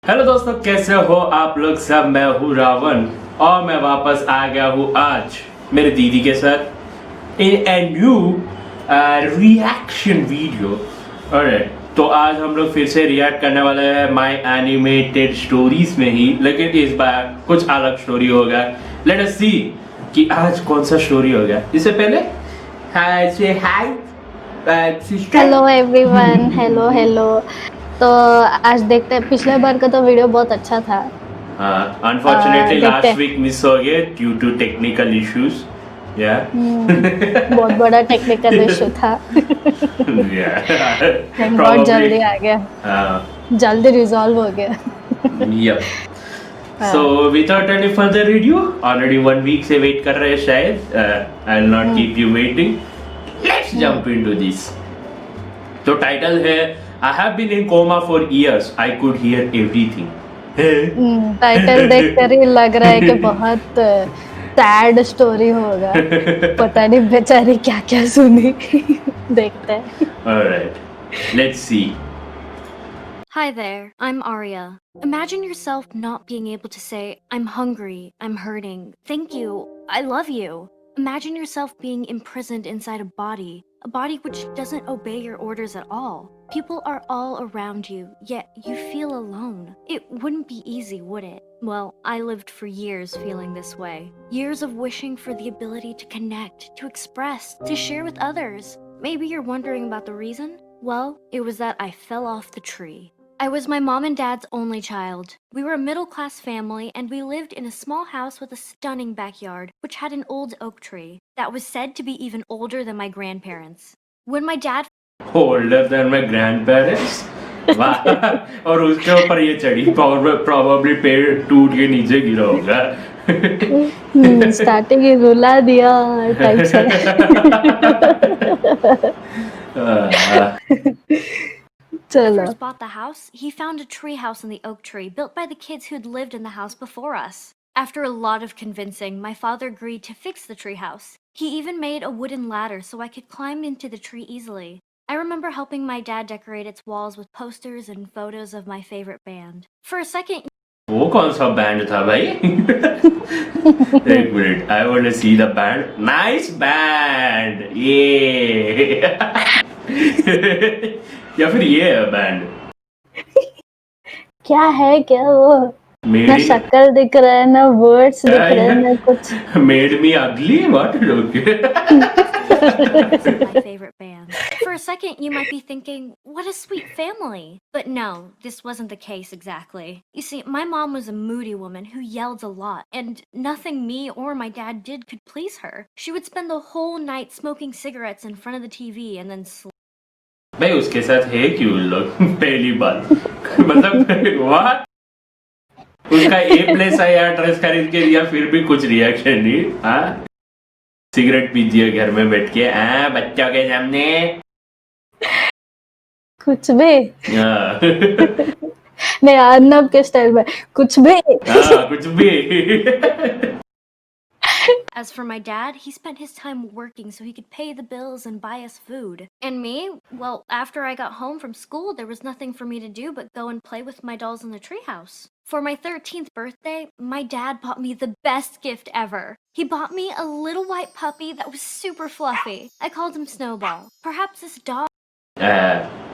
Hello दोस्तों, कैसे हो आप लोग सब। मैं हूँ रावण और मैं वापस आ गया हूँ आज मेरे दीदी के साथ in a new reaction video. Alright, तो आज हम लोग फिर से रिएक्ट करने वाले हैं माय एनिमेटेड स्टोरीज में ही, लेकिन इस बार कुछ अलग स्टोरी होगा। लेट अस सी कि आज कौन सा स्टोरी होगा। इससे पहले हाय से हाय sister. Hello everyone, hello hello. तो आज देखते हैं, पिछले बार का तो वीडियो बहुत अच्छा था। हाँ, अनफॉर्चुनेटली देखते लास्ट हैं। वीक मिस हो गए ड्यू टू टेक्निकल इश्यूज। या बहुत बड़ा टेक्निकल इशू था। थैंक गॉड जल्दी आ गया, जल्दी रिजॉल्व हो गया। Yup. So without any further review, already 1 week से वेट कर रहे हैं शायद। I will not keep you waiting, let's jump into this. तो टाइटल है I have been in coma for years, I could hear everything. Title देखकर ही लग रहा है कि बहुत सैड स्टोरी होगा। पता नहीं बेचारी क्या क्या सुनी। देखते हैं। Alright, let's see. Hi there, I'm Arya. Imagine yourself not being able to say, I'm hungry, I'm hurting, thank you, I love you. Imagine yourself being imprisoned inside a body which doesn't obey your orders at all. People are all around you, yet you feel alone. It wouldn't be easy, would it? Well, I lived for years feeling this way. Years of wishing for the ability to connect, to express, to share with others. Maybe you're wondering about the reason? Well, it was that I fell off the tree. I was my mom and dad's only child. We were a middle-class family and we lived in a small house with a stunning backyard, which had an old oak tree that was said to be even older than my grandparents. When my dad older than my grandparents? वाह। और उसके ऊपर ये चढ़ी, probably पेड़ टूट के नीचे गिरा होगा। स्टार्टिंग ही रुला दिया टाइप से। चलो। first bought the house, he found a tree house in the oak tree built by the kids who'd lived in the house before us. After a lot of convincing, my father agreed to fix the tree house. He even made a wooden ladder so I could climb into the tree easily. I remember helping my dad decorate its walls with posters and photos of my favorite band. For a second, वो कौन सा band था भाई? एक minute, I want to see the band. Nice band, yeah. या फिर ये है बैंड? क्या है क्या वो? ना शक्ल दिख रहा है, ना वर्ड्स दिख रहे हैं, ना कुछ। Made me ugly? What? my favorite band. For a second, you might be thinking, what a sweet family. But no, this wasn't the case exactly. You see, my mom was a moody woman who yelled a lot, and nothing me or my dad did could please her. She would spend the whole night smoking cigarettes in front of the TV and then sleep. भाई उसके साथ है क्यों लोग? पहली बात मतलब what? उसका ए प्लेस आई एड्रेस खरीद के दिया, फिर भी कुछ रिएक्शन नहीं। हाँ, सिगरेट पीजिए घर में बैठ के, हाँ बच्चों के सामने, कुछ भी। नहीं, अर्नब के स्टाइल में कुछ भी। हाँ, कुछ भी। As for my dad, he spent his time working so he could pay the bills and buy us food. And me, well, after I got home from school, there was nothing for me to do but go and play with my dolls in the treehouse. For my 13th birthday, my dad bought me the best gift ever. He bought me a little white puppy that was super fluffy. I called him Snowball. Perhaps this dog...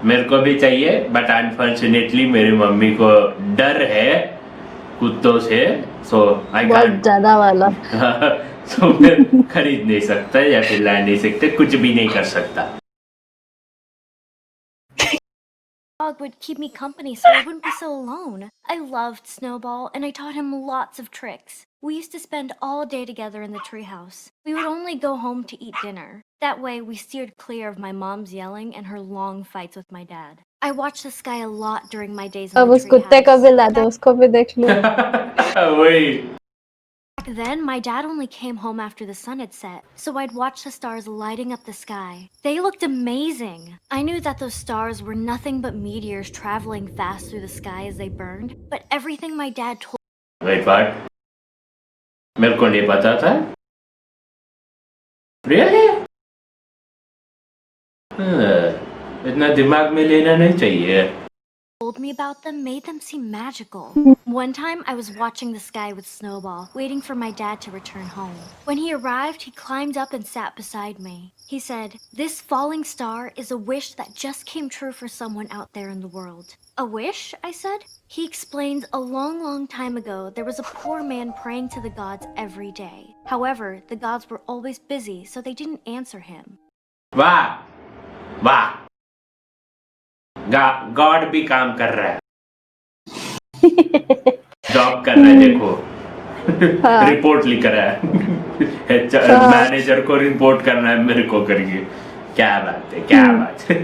मेरे को भी चाहिए, but unfortunately मेरी mummy को डर है कुत्तों से, सो आई बहुत ज्यादा वाला। सो मैं खरीद नहीं सकता या फिर ला नहीं सकते, कुछ भी नहीं कर सकता। Dog would keep me company so I wouldn't be so alone. I loved Snowball and I taught him lots of tricks. We used to spend all day together in the treehouse. We would only go home to eat dinner. That way we steered clear of my mom's yelling and her long fights with my dad. I watched the sky a lot during my days in अब the उस कुत्ते treehouse. को भी ला दो, उसको भी देख लो। वही। Back then, my dad only came home after the sun had set, so I'd watch the stars lighting up the sky. They looked amazing. I knew that those stars were nothing but meteors traveling fast through the sky as they burned, but everything my dad told... Wait, what? मेरे को नहीं पता था। Really? इतना दिमाग में लेना नहीं चाहिए। told me about them made them seem magical. One time, I was watching the sky with Snowball, waiting for my dad to return home. When he arrived, he climbed up and sat beside me. He said, "This falling star is a wish that just came true for someone out there in the world." "A wish?" I said. He explained a long, long time ago there was a poor man praying to the gods every day. However, the gods were always busy, so they didn't answer him. वाह वाह, God भी काम कर रहा है, job कर रहा है, देखो रिपोर्ट लिख रहा है, मैनेजर को रिपोर्ट करना है मेरे को करके, क्या बात है, क्या बात है।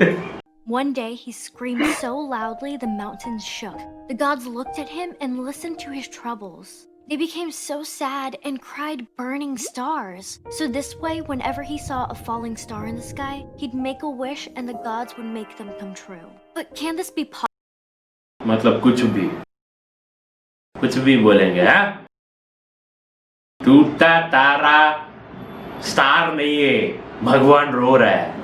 One day, he screamed so loudly the mountains shook. The gods looked at him and listened to his troubles. They became so sad and cried burning stars. So this way, whenever he saw a falling star in the sky, he'd make a wish and the gods would make them come true. But can this be possible? मतलब कुछ भी बोलेंगे, हाँ? टूटता तारा star नहीं है, भगवान रो रहा है।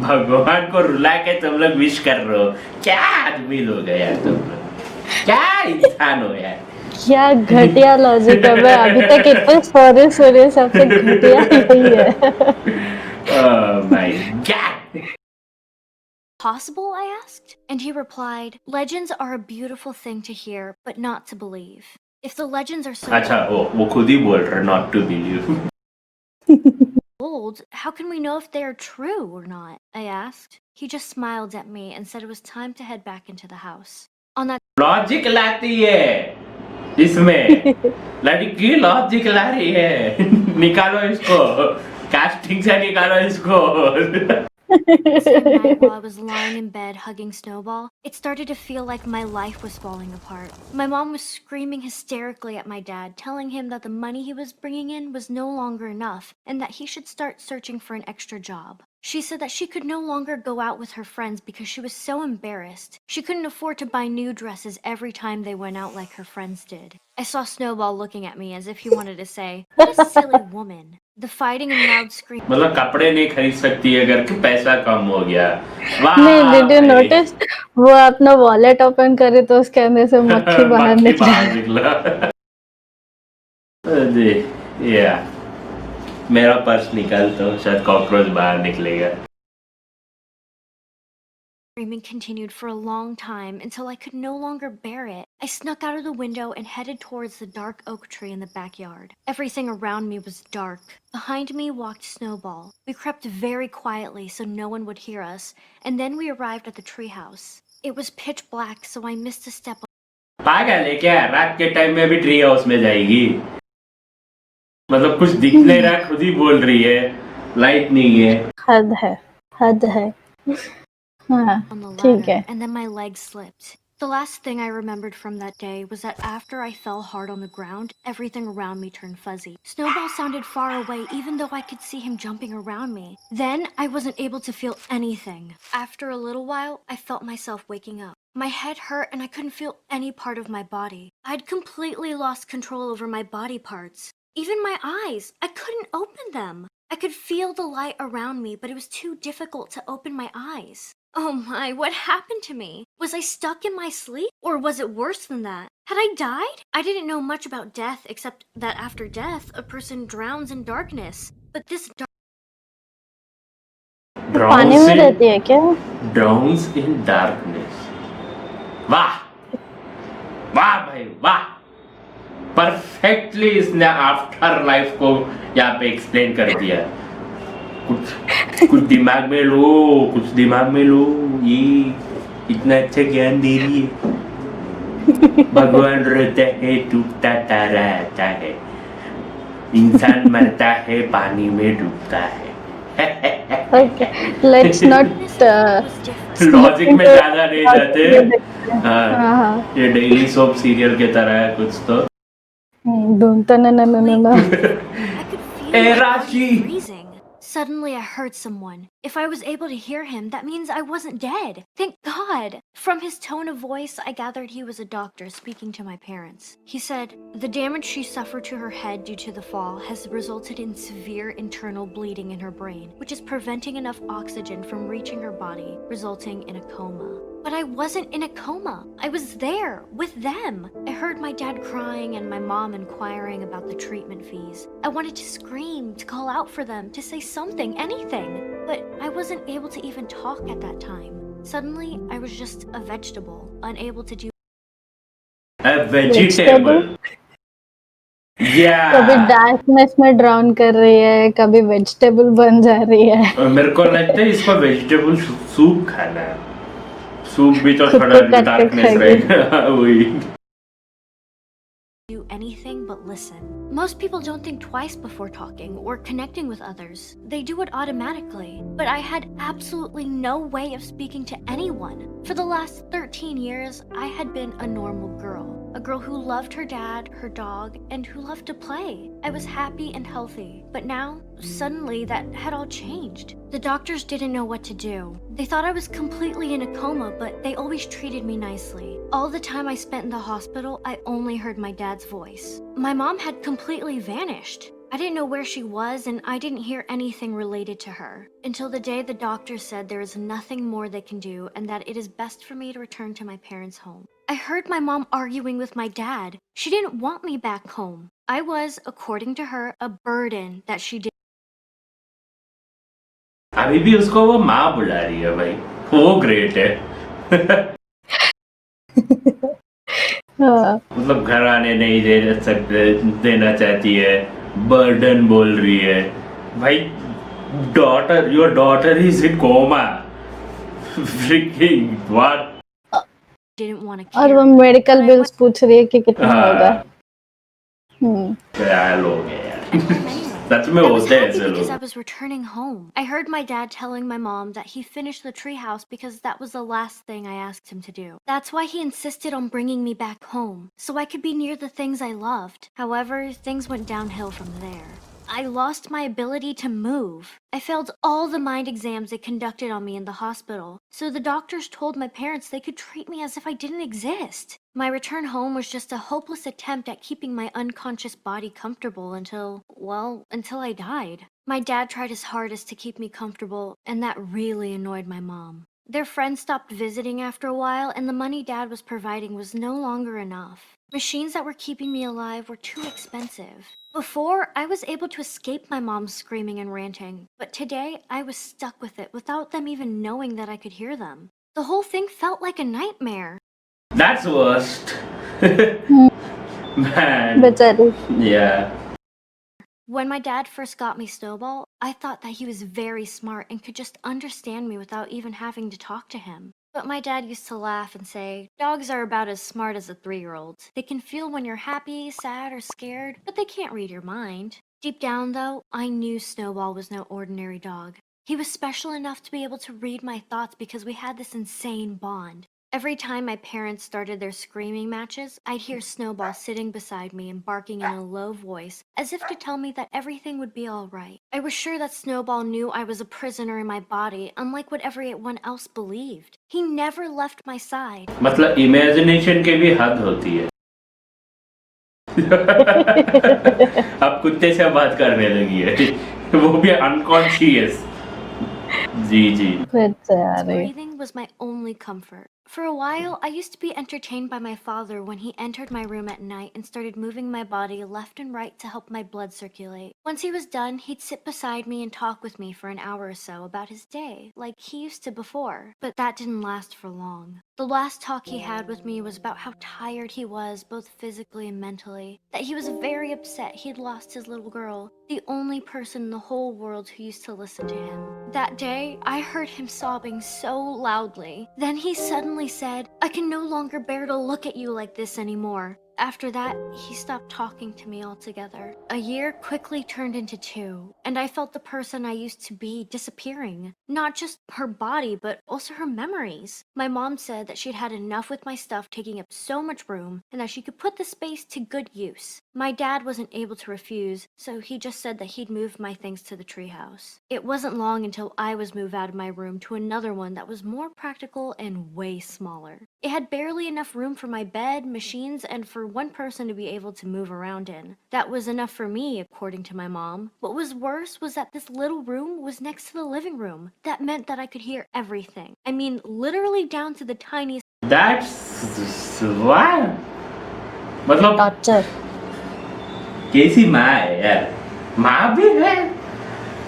भगवान को रुला के तुम लोग विश कर रहे हो, क्या आदमी लोग है यार तुम लोग, क्या इंसान हो यार। क्या घटिया लॉजिक है, मैं अभी तक इतने सॉरी सबसे घटिया यही है। Oh my God. Possible, I asked, and he replied, "Legends are a beautiful thing to hear, but not to believe. If the legends are so अच्छा, वो खुद ही बोल रहा है not to believe. old, how can we know if they are true or not?" I asked. He just smiled at me and said it was time to head back into the house. On that logic लाती है इसमें, लड़की logic ला रही है, निकालो इसको, casting से निकालो इसको। same night, while I was lying in bed hugging Snowball, it started to feel like my life was falling apart. My mom was screaming hysterically at my dad, telling him that the money he was bringing in was no longer enough and that he should start searching for an extra job. She said that she could no longer go out with her friends because she was so embarrassed. She couldn't afford to buy new dresses every time they went out like her friends did. I saw Snowball looking at me as if he wanted to say, "What a silly woman." The fighting and loud screaming. मतलब कपड़े नहीं खरीद सकती है अगर कि पैसा कम हो गया। वाह नहीं, डिड यू भाई। नोटिस वो अपना वॉलेट ओपन करे तो उसके अंदर से मक्खी बाहर निकला। अरे या मेरा पर्स निकाल तो शायद कॉकरोच बाहर निकलेगा। Screaming continued for a long time until I could no longer bear it. I snuck out of the window and headed towards the dark oak tree in the backyard. Everything around me was dark. Behind me walked Snowball. We crept very quietly so no one would hear us, and then we arrived at the treehouse. It was pitch black, so I missed a step. पागल है क्या, रात के time में भी tree house में जाएगी? मतलब कुछ दिख नहीं रहा, खुद ही बोल रही है, लाइट नहीं है। हद है। हाँ, On the ठीक ladder, है। and then my leg slipped. The last thing I remembered from that day was that after I fell hard on the ground, everything around me turned fuzzy. Snowball sounded far away even though I could see him jumping around me. Then I wasn't able to feel anything. After a little while, I felt myself waking up. My head hurt and I couldn't feel any part of my body. I'd completely lost control over my body parts. Even my eyes, I couldn't open them. I could feel the light around me, but it was too difficult to open my eyes. Oh my, what happened to me? Was I stuck in my sleep? Or was it worse than that? Had I died? I didn't know much about death except that after death, a person drowns in darkness. But this पानी में रहती है क्या? Drowns in darkness. वाह वाह भाई वाह, perfectly इसने आफ्टर लाइफ को यहाँ पे एक्सप्लेन कर दिया। कुछ दिमाग में लो, कुछ दिमाग में लो, ये इतना अच्छा ज्ञान दे रही है। भगवान रोता है, टूटता तारा आता है, इंसान मरता है, पानी में डूबता है। Okay, let's not लॉजिक में ज्यादा नहीं जाते। हाँ, ये डेली सोप सीरियल के तरह है कुछ तो। I could feel Hey, my body Rashi. freezing. Suddenly I heard someone. If I was able to hear him, that means I wasn't dead. Thank God. From his tone of voice, I gathered he was a doctor speaking to my parents. He said, "The damage she suffered to her head due to the fall has resulted in severe internal bleeding in her brain, which is preventing enough oxygen from reaching her body, resulting in a coma." But I wasn't in a coma. I was there with them. I heard my dad crying and my mom inquiring about the treatment fees. I wanted to scream, to call out for them, to say something, anything. But I wasn't able to even talk at that time. Suddenly, I was just a vegetable, unable to do. A vegetable. कभी Yeah. Darkness में drown कर रही है, कभी vegetable बन जा रही है. मेरे को लगता है इसको वेजिटेबल सूप खाना है. सूप भी तो खुद थोड़ा को काट के डार्कनेस खाएगी. रहेगा. वही. Do anything but listen. Most people don't think twice before talking or connecting with others. They do it automatically. But I had absolutely no way of speaking to anyone. For the last 13 years, I had been a normal girl. A girl who loved her dad, her dog, and who loved to play. I was happy and healthy. But now, suddenly, that had all changed. The doctors didn't know what to do. They thought I was completely in a coma, but they always treated me nicely. All the time I spent in the hospital, I only heard my dad's voice. My mom had completely vanished. I didn't know where she was, and I didn't hear anything related to her. Until the day the doctor said there is nothing more they can do, and that it is best for me to return to my parents' home. I heard my mom arguing with my dad. She didn't want me back home. I was, according to her, a burden that she did. अभी भी उसको वो माँ बुला रही है भाई. वो ग्रेट है. हाँ. मतलब घर आने नहीं देना चाहती है. बर्डन बोल रही है. भाई daughter, your daughter is in coma. Freaking what. Didn't want to और वो carry. Medical But I bills was- पूछ रही है कि कितना होगा. क्या लोग हैं यार. Anyway, सच में I was होते हैं happy ऐसे because I लोग. was returning home. I heard my dad telling my mom that he finished the treehouse because that was the last thing I asked him to do. That's why he insisted on bringing me back home, so I could be near the things I loved. However, things went downhill from there. I lost my ability to move. I failed all the mind exams they conducted on me in the hospital, so the doctors told my parents they could treat me as if I didn't exist. My return home was just a hopeless attempt at keeping my unconscious body comfortable until I died. My dad tried his hardest to keep me comfortable, and that really annoyed my mom. Their friends stopped visiting after a while, and the money Dad was providing was no longer enough. Machines that were keeping me alive were too expensive. Before, I was able to escape my mom's screaming and ranting, but today I was stuck with it without them even knowing that I could hear them. The whole thing felt like a nightmare. That's worst. Man. बेचारी. Yeah. When my dad first got me Snowball, I thought that he was very smart and could just understand me without even having to talk to him. But my dad used to laugh and say, "Dogs are about as smart as a 3-year-old. They can feel when you're happy, sad, or scared, but they can't read your mind." Deep down, though, I knew Snowball was no ordinary dog. He was special enough to be able to read my thoughts because we had this insane bond. Every time my parents started their screaming matches, I'd hear Snowball sitting beside me and barking in a low voice, as if to tell me that everything would be all right. I was sure that Snowball knew I was a prisoner in my body, unlike what everyone else believed. He never left my side. मतलब imagination के भी हद होती है. अब कुत्ते से बात करने लगी है. वो भी अनकॉन्शियस. जी. बेचारी. Breathing was my only comfort. For a while, I used to be entertained by my father when he entered my room at night and started moving my body left and right to help my blood circulate. Once he was done, he'd sit beside me and talk with me for an hour or so about his day, like he used to before. But that didn't last for long. The last talk he had with me was about how tired he was, both physically and mentally. That he was very upset he'd lost his little girl, the only person in the whole world who used to listen to him. That day, I heard him sobbing so loudly. Then he suddenly said, "I can no longer bear to look at you like this anymore. After that, he stopped talking to me altogether. A year quickly turned into 2, and I felt the person I used to be disappearing. Not just her body, but also her memories. My mom said that she'd had enough with my stuff taking up so much room, and that she could put the space to good use. My dad wasn't able to refuse, so he just said that he'd move my things to the treehouse. It wasn't long until I was moved out of my room to another one that was more practical and way smaller. It had barely enough room for my bed, machines, and for one person to be able to move around in. That was enough for me, according to my mom. What was worse was that this little room was next to the living room. That meant that I could hear everything. I mean, literally down to the tiniest. That's why. मतलब torture कैसी माँ है यार, माँ भी है,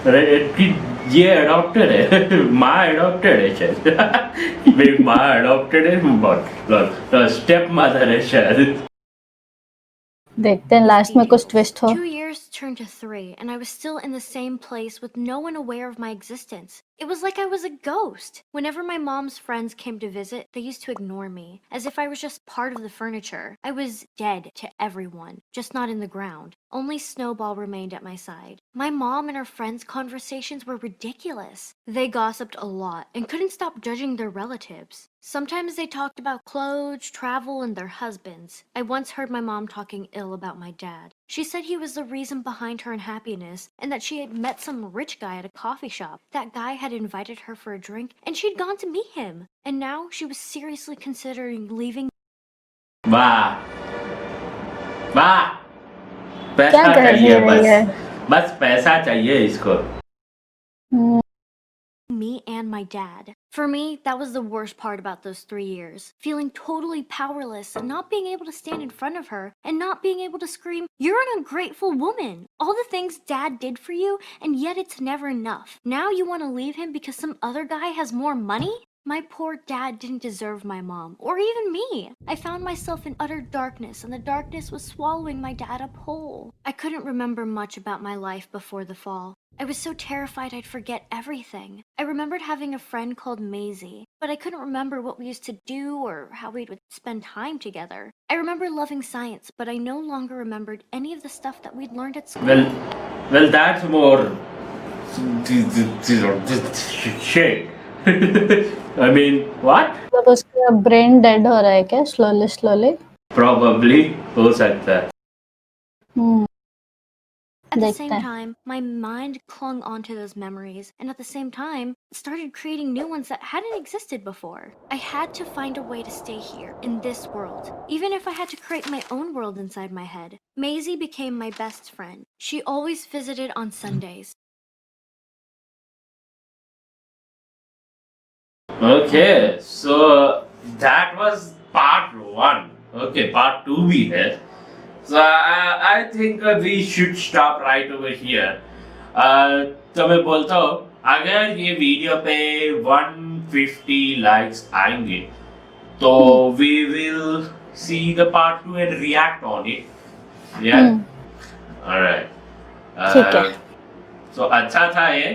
अरे कि ये अडॉप्टेड है, माँ अडॉप्टेड है शायद, मेरी माँ अडॉप्टेड है, बहुत स्टेप मदर है शायद. देखते हैं लास्ट में कुछ ट्विस्ट हो 2 years turned to 3, and I was still in the same place with no one aware of my existence. It was like I was a ghost. Whenever my mom's friends came to visit, they used to ignore me, as if I was just part of the furniture. I was dead to everyone, just not in the ground. Only Snowball remained at my side. My mom and her friends' conversations were ridiculous. They gossiped a lot and couldn't stop judging their relatives. Sometimes they talked about clothes, travel, and their husbands. I once heard my mom talking ill about my dad. She said he was the reason behind her unhappiness and that she had met some rich guy at a coffee shop. That guy had invited her for a drink and she'd gone to meet him. And now she was seriously considering leaving. वाह वाह, क्या पैसा कर चाहिए रही है बस पैसा चाहिए इसको. Me and my dad. For me, that was the worst part about those 3 years. Feeling totally powerless and not being able to stand in front of her and not being able to scream, "You're an ungrateful woman! All the things Dad did for you, and yet it's never enough. Now you want to leave him because some other guy has more money?" My poor dad didn't deserve my mom, or even me. I found myself in utter darkness, and the darkness was swallowing my dad up whole. I couldn't remember much about my life before the fall. I was so terrified I'd forget everything. I remembered having a friend called Maisie, but I couldn't remember what we used to do or how we would spend time together. I remember loving science, but I no longer remembered any of the stuff that we'd learned at school. Well, that's more shit. I mean, what? मतलब उसका brain dead हो रहा है क्या slowly slowly Probably हो सकता है. At the देखते same हैं time, my mind clung onto those memories, and at the same time, started creating new ones that hadn't existed before. I had to find a way to stay here, in this world, even if I had to create my own world inside my head. Maisie became my best friend. She always visited on Sundays. Okay, so that was part 1. Okay, part 2 भी है. So I think we should stop right over here. तो मैं बोलता हूँ अगर ये video पे 150 likes आएंगे तो we will see the part 2 and react on it. Yeah. Alright. ठीक है तो अच्छा था ये.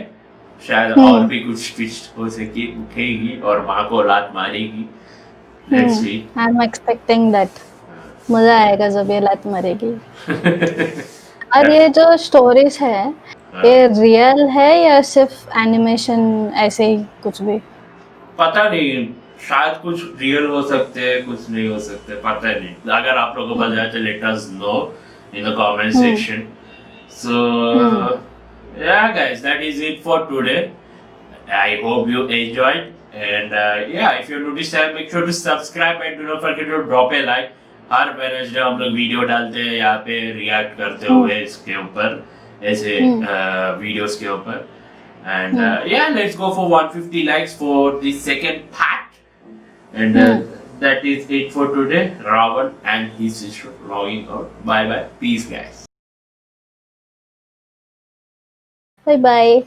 शायद और भी कुछ ट्विस्ट हो सके, उठेगी और माँ को लात मारेगी. Let's see. I am expecting that मजा आएगा जब ये लात मारेगी और ये जो स्टोरीज है ये रियल है या सिर्फ एनिमेशन ऐसे ही कुछ भी पता नहीं, शायद कुछ रियल हो सकते हैं, कुछ नहीं हो सकते, पता नहीं. अगर आप लोगों को पता है तो let us know in the comment section. So yeah guys, that is it for today. I hope you enjoyed and yeah, if you're new to this channel, make sure to subscribe and do not forget to drop a like. Her Wednesday हम लोग video डालते हैं यहाँ पे react करते हुए इसके ऊपर ऐसे वीडियोस के ऊपर. And yeah, let's go for 150 likes for the second part. And that is it for today. Ravan and his sister logging out. Bye bye. Peace guys. Bye bye